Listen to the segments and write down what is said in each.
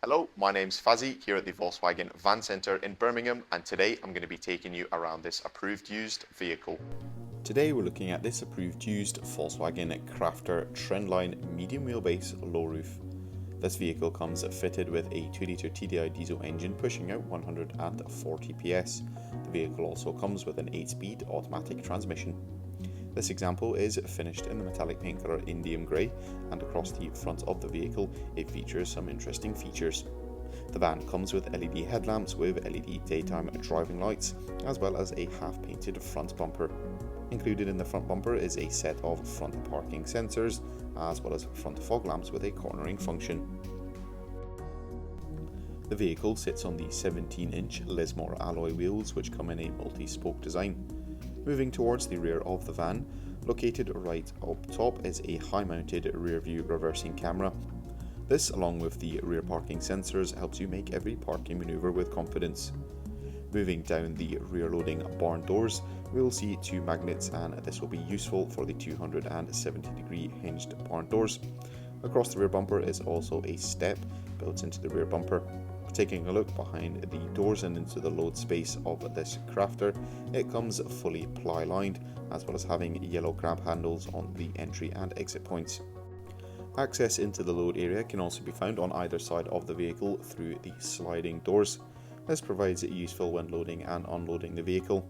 Hello, my name's Fazzy here at the Volkswagen Van Centre in Birmingham, and today I'm going to be taking you around this approved used vehicle. Today we're looking at this approved used Volkswagen Crafter Trendline medium wheelbase low roof. This vehicle comes fitted with a 2-litre TDI diesel engine pushing out 140 PS. The vehicle also comes with an 8-speed automatic transmission. This example is finished in the metallic paint colour Indium Grey, and across the front of the vehicle it features some interesting features. The van comes with LED headlamps with LED daytime driving lights, as well as a half-painted front bumper. Included in the front bumper is a set of front parking sensors, as well as front fog lamps with a cornering function. The vehicle sits on the 17-inch Lismore alloy wheels, which come in a multi-spoke design. Moving towards the rear of the van, located right up top is a high-mounted rear-view reversing camera. This, along with the rear parking sensors, helps you make every parking manoeuvre with confidence. Moving down the rear-loading barn doors, we will see two magnets, and this will be useful for the 270-degree hinged barn doors. Across the rear bumper is also a step built into the rear bumper. Taking a look behind the doors and into the load space of this Crafter, it comes fully ply lined, as well as having yellow grab handles on the entry and exit points. Access into the load area can also be found on either side of the vehicle through the sliding doors. This provides it useful when loading and unloading the vehicle.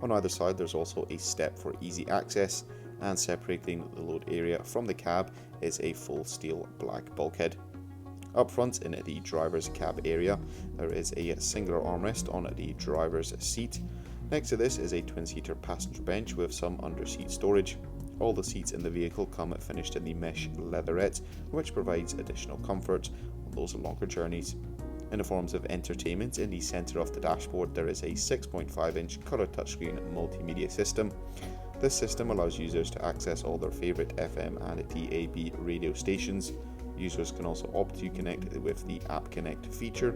On either side there's also a step for easy access, and separating the load area from the cab is a full steel black bulkhead. Up front in the driver's cab area, there is a singular armrest on the driver's seat. Next to this is a twin-seater passenger bench with some under-seat storage. All the seats in the vehicle come finished in the mesh leatherette, which provides additional comfort on those longer journeys. In the forms of entertainment, in the centre of the dashboard there is a 6.5-inch colour touchscreen multimedia system. This system allows users to access all their favourite FM and DAB radio stations. Users can also opt to connect with the App Connect feature.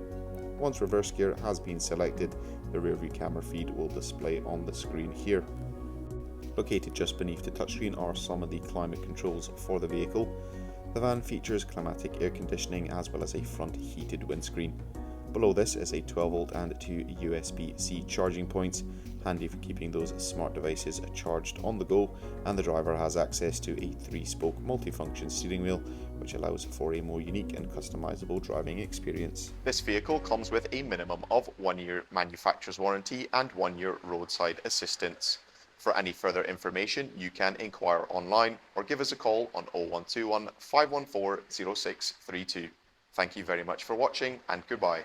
Once reverse gear has been selected, the rear view camera feed will display on the screen here. Located just beneath the touchscreen are some of the climate controls for the vehicle. The van features climatic air conditioning as well as a front heated windscreen. Below this is a 12V and 2 USB-C charging points, handy for keeping those smart devices charged on the go, and the driver has access to a 3-spoke multifunction steering wheel, which allows for a more unique and customizable driving experience. This vehicle comes with a minimum of 1 year manufacturer's warranty and 1 year roadside assistance. For any further information, you can inquire online or give us a call on 0121 514 0632. Thank you very much for watching, and goodbye.